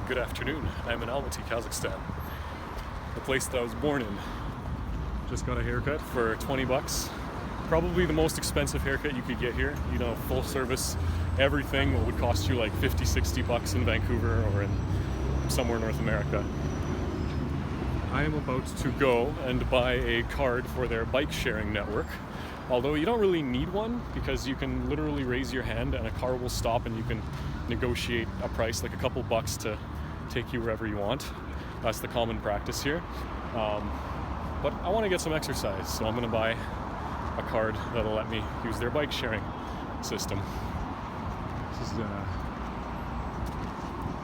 Good afternoon. I'm in Almaty, Kazakhstan, the place that I was born in. Just got a haircut for 20 bucks. Probably the most expensive haircut you could get here. You know, full service, everything. What would cost you like 50, 60 bucks in Vancouver or in somewhere in North America. I am about to go and buy a card for their bike sharing network. Although you don't really need one because you can literally raise your hand and a car will stop and you can negotiate a price, like a couple bucks to take you wherever you want. That's the common practice here. But I want to get some exercise, so I'm going to buy a card that'll let me use their bike sharing system. This is,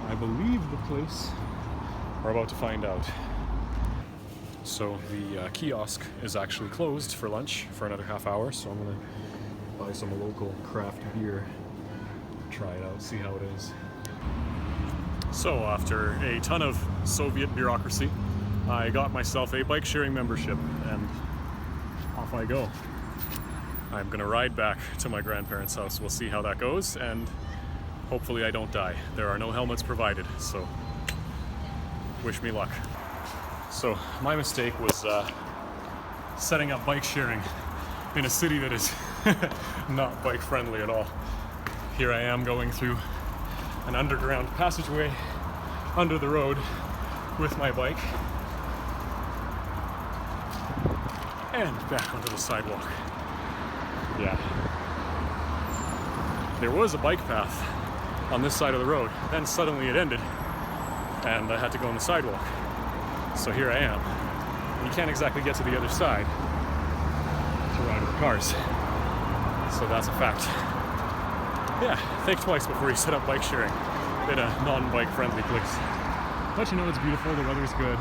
I believe, the place we're about to find out. So the kiosk is actually closed for lunch for another half hour, so I'm going to buy some local craft beer, try it out, see how it is. So after a ton of Soviet bureaucracy, I got myself a bike sharing membership and off I go. I'm going to ride back to my grandparents' house. We'll see how that goes and hopefully I don't die. There are no helmets provided, so wish me luck. So my mistake was setting up bike sharing in a city that is not bike friendly at all. Here I am going through an underground passageway under the road with my bike and back onto the sidewalk. Yeah. There was a bike path on this side of the road, then suddenly it ended and I had to go on the sidewalk. So here I am. You can't exactly get to the other side to ride with the cars. So that's a fact. Yeah, think twice before you set up bike sharing in a non-bike friendly place. But you know, it's beautiful, the weather's good.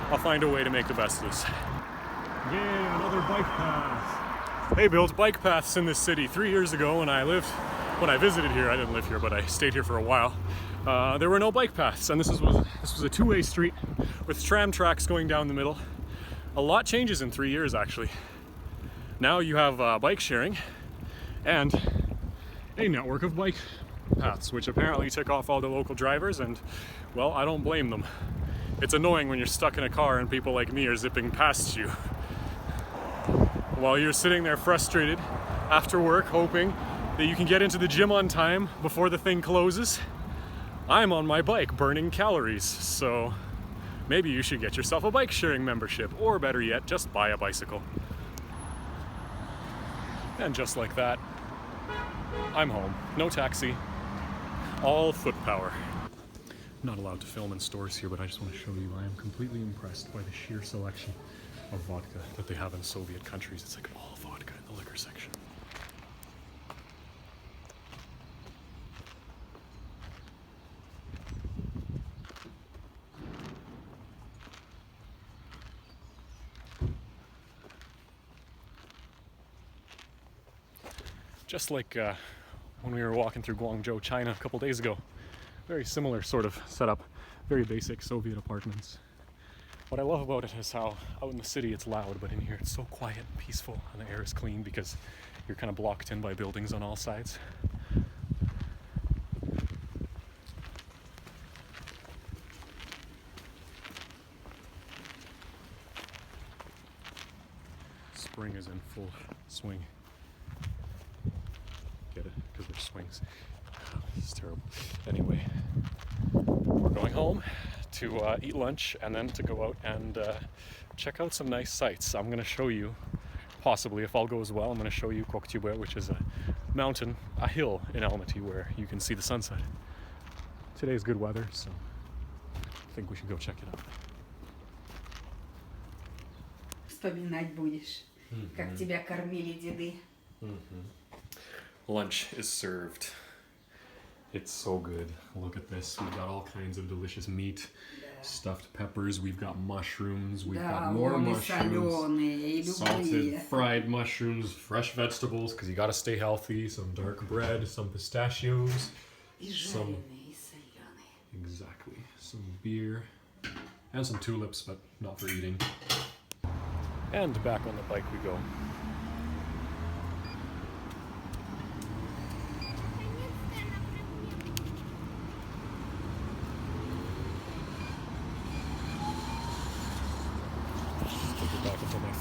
I'll find a way to make the best of this. Yeah, another bike path. They built bike paths in this city 3 years ago when I visited here. I didn't live here, but I stayed here for a while. There were no bike paths, and this was a two-way street with tram tracks going down the middle. A lot changes in 3 years, actually. Now you have bike sharing and a network of bike paths, which apparently tick off all the local drivers, and, well, I don't blame them. It's annoying when you're stuck in a car and people like me are zipping past you. While you're sitting there frustrated after work, hoping that you can get into the gym on time before the thing closes, I'm on my bike burning calories, so maybe you should get yourself a bike sharing membership, or better yet, just buy a bicycle. And just like that, I'm home. No taxi, all foot power. Not allowed to film in stores here, but I just want to show you I am completely impressed by the sheer selection of vodka that they have in Soviet countries. It's like all vodka in the liquor section. Just like when we were walking through Guangzhou, China a couple days ago. Very similar sort of setup, very basic Soviet apartments. What I love about it is how out in the city it's loud, but in here it's so quiet and peaceful and the air is clean because you're kind of blocked in by buildings on all sides. Spring is in full swing. Get it? Because there's swings. Oh, this is terrible. Anyway, we're going home to eat lunch and then to go out and check out some nice sights. I'm going to show you, possibly if all goes well, I'm going to show you Koktube, which is a mountain, a hill in Almaty where you can see the sunset. Today's good weather, so I think we should go check it out. Вспоминать будешь, как тебя кормили деды. Lunch is served. It's so good. Look at this. We've got all kinds of delicious meat, stuffed peppers, we've got mushrooms, we've got more mushrooms, salted, fried mushrooms, fresh vegetables, because you got to stay healthy, some dark bread, some pistachios, some beer, and some tulips, but not for eating. And back on the bike we go.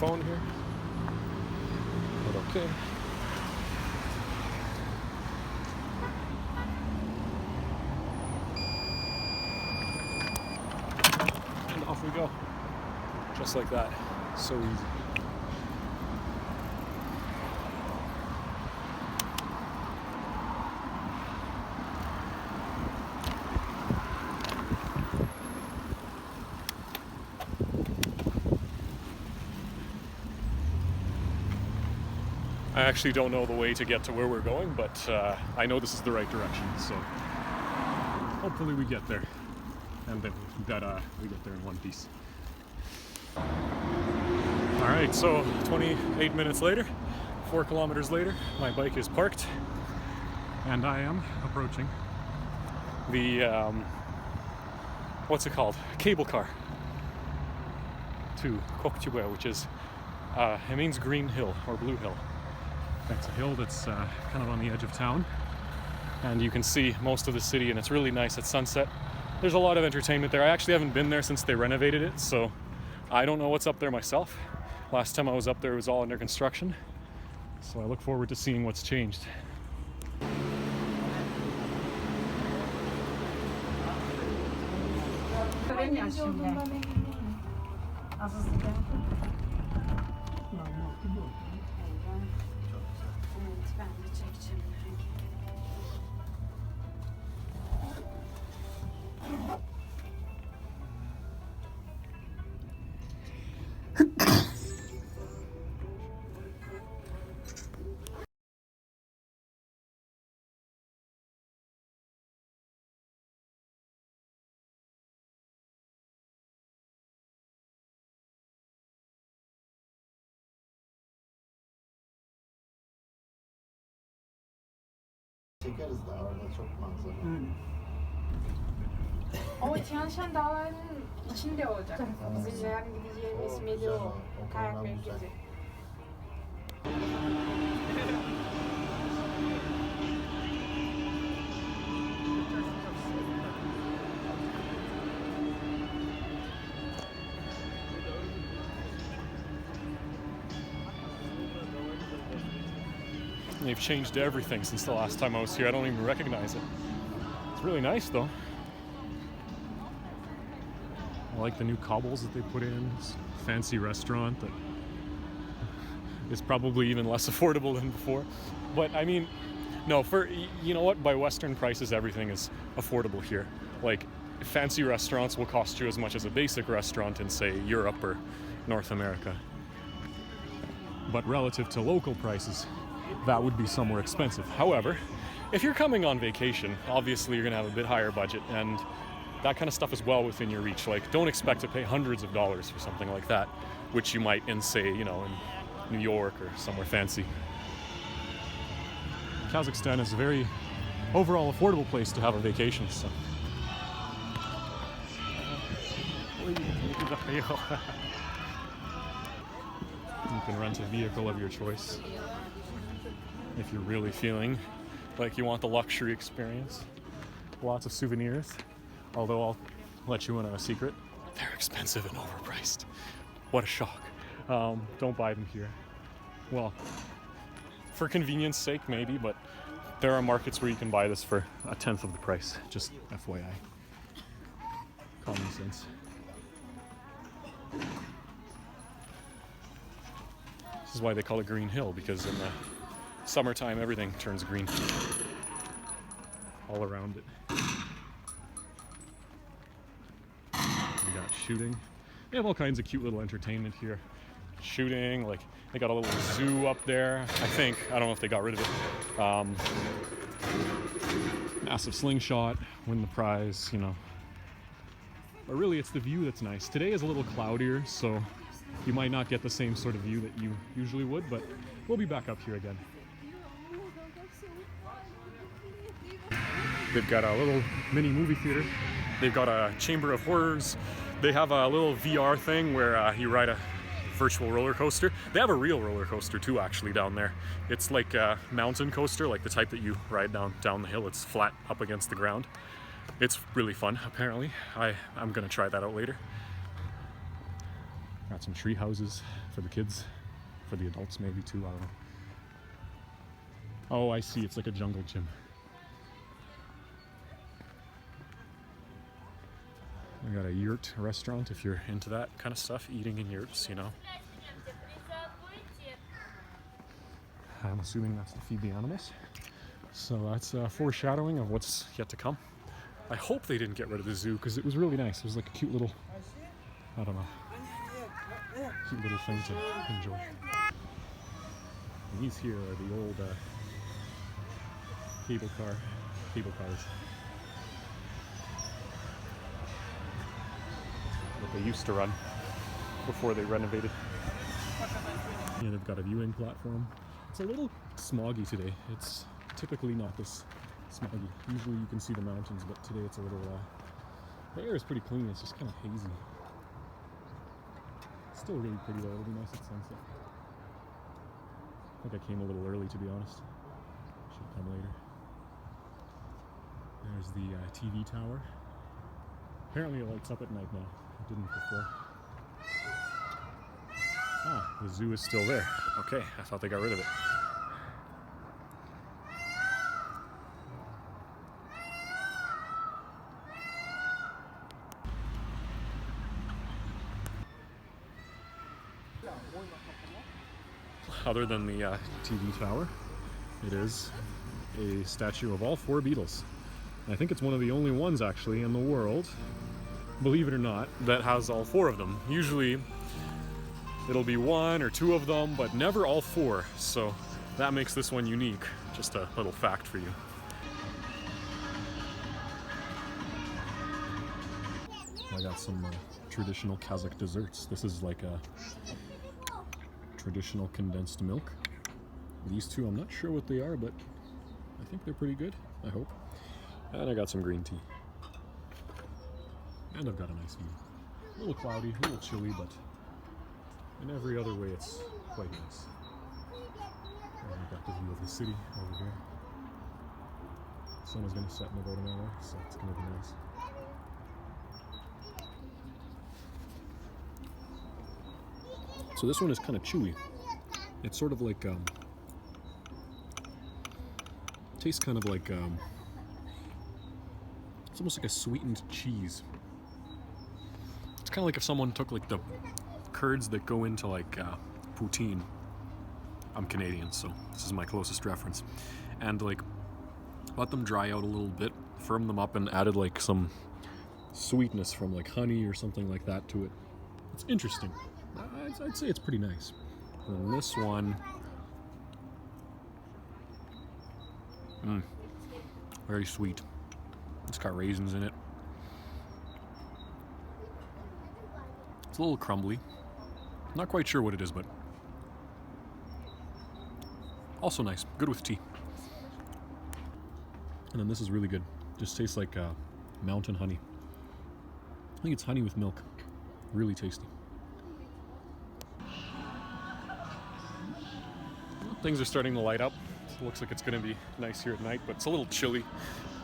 phone here. But okay. And off we go. Just like that. So easy. I actually don't know the way to get to where we're going, but I know this is the right direction, so hopefully we get there, and then that we get there in one piece. All right, so 28 minutes later, 4 kilometers later, my bike is parked, and I am approaching the what's it called? Cable car to Kokchubue, which is it means green hill or blue hill. It's a hill that's kind of on the edge of town, and you can see most of the city, and it's really nice at sunset. There's a lot of entertainment there. I actually haven't been there since they renovated it, so I don't know what's up there myself. Last time I was up there, it was all under construction, so I look forward to seeing what's changed. Çekeriz daha orada çok manzara. O Tianshan dağlarının içinde olacak. Bizim yarın gideceğimiz Medyo kayak merkezi. They've changed everything since the last time I was here. I don't even recognize it. It's really nice though. I like the new cobbles that they put in. This fancy restaurant that is probably even less affordable than before. But I mean, no, for, you know what, by Western prices, everything is affordable here. Like, fancy restaurants will cost you as much as a basic restaurant in, say, Europe or North America. But relative to local prices, that would be somewhere expensive. However, if you're coming on vacation, obviously you're gonna have a bit higher budget, and that kind of stuff is well within your reach. Like, don't expect to pay hundreds of dollars for something like that, which you might in, say, you know, in New York or somewhere fancy. Kazakhstan is a very overall affordable place to have a vacation, so. You can rent a vehicle of your choice if you're really feeling like you want the luxury experience. Lots of souvenirs, although I'll let you in on a secret. They're expensive and overpriced. What a shock. Don't buy them here. Well, for convenience sake maybe, but there are markets where you can buy this for 1/10 of the price. Just FYI. Common sense. This is why they call it Green Hill, because in the summertime everything turns green all around it. We got shooting. They have all kinds of cute little entertainment here. Shooting, like they got a little zoo up there, I think. I don't know if they got rid of it. Massive slingshot, win the prize, you know. But really it's the view that's nice. Today is a little cloudier, so you might not get the same sort of view that you usually would, but we'll be back up here again. They've got a little mini movie theater. They've got a chamber of horrors. They have a little VR thing where you ride a virtual roller coaster. They have a real roller coaster too, actually, down there. It's like a mountain coaster, like the type that you ride down the hill. It's flat up against the ground. It's really fun, apparently. I'm gonna try that out later. Got some tree houses for the kids, for the adults maybe too, I don't know. Oh, I see, it's like a jungle gym. We got a yurt restaurant if you're into that kind of stuff, eating in yurts, you know. I'm assuming that's to feed the animals. So that's foreshadowing of what's yet to come. I hope they didn't get rid of the zoo because it was really nice. It was like a cute little, I don't know, cute little thing to enjoy. And these here are the old cable cars. That they used to run before they renovated. Yeah, they've got a viewing platform. It's a little smoggy today. It's typically not this smoggy. Usually you can see the mountains, but today it's a little, the air is pretty clean. It's just kind of hazy. Still really pretty though. It'll be nice at sunset. I think I came a little early, to be honest. Should come later. There's the TV tower. Apparently it lights up at night now. It didn't before. Ah, the zoo is still there. Okay, I thought they got rid of it. Other than the TV tower, it is a statue of all 4 beetles. I think it's one of the only ones actually in the world, believe it or not, that has all 4 of them. Usually it'll be 1 or 2 of them, but never all 4. So that makes this one unique. Just a little fact for you. I got some traditional Kazakh desserts. This is like a traditional condensed milk. These 2, I'm not sure what they are, but I think they're pretty good, I hope. And I got some green tea. And I've got a nice view. A little cloudy, a little chilly, but in every other way it's quite nice. And I've got the view of the city over here. The sun is going to set in about an hour, so it's going to be nice. So this one is kind of chewy. It's sort of like, tastes kind of like, it's almost like a sweetened cheese. It's kind of like if someone took like the curds that go into like poutine. I'm Canadian, so this is my closest reference. And like, let them dry out a little bit, firm them up, and added like some sweetness from like honey or something like that to it. It's interesting. I'd say it's pretty nice. And this one, very sweet. It's got raisins in it. It's a little crumbly. Not quite sure what it is, but also nice. Good with tea. And then this is really good. Just tastes like mountain honey. I think it's honey with milk. Really tasty. Things are starting to light up. It looks like it's going to be nice here at night, but it's a little chilly.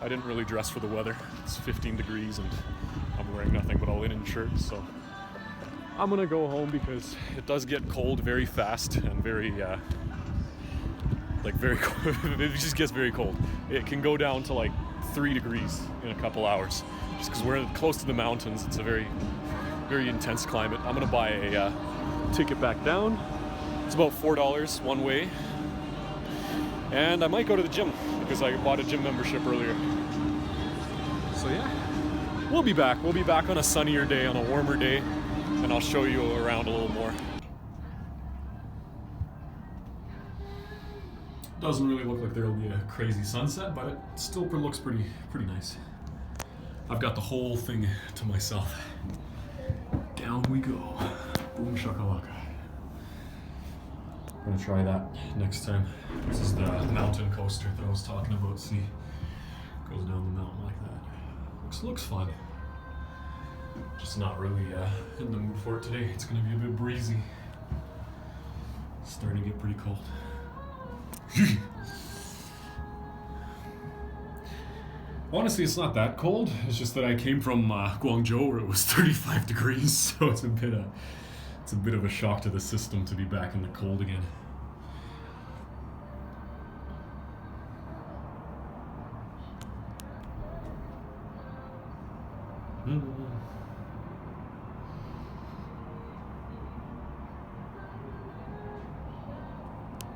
I didn't really dress for the weather. It's 15 degrees and I'm wearing nothing but a linen shirt, so I'm going to go home because it does get cold very fast and very cold. It just gets very cold. It can go down to like 3 degrees in a couple hours. Just because we're close to the mountains, it's a very, very intense climate. I'm going to buy a ticket back down. It's about $4 one way. And I might go to the gym because I bought a gym membership earlier. So yeah, we'll be back. We'll be back on a sunnier day, on a warmer day, and I'll show you around a little more. Doesn't really look like there'll be a crazy sunset, but it still looks pretty nice. I've got the whole thing to myself. Down we go. Boom shakalaka. I'm gonna try that next time. This is the mountain coaster that I was talking about. See, goes down the mountain like that. Looks fun. Just not really in the mood for it today. It's gonna be a bit breezy. It's starting to get pretty cold. Honestly, it's not that cold. It's just that I came from Guangzhou where it was 35 degrees, so it's It's a bit of a shock to the system to be back in the cold again. Mm-hmm.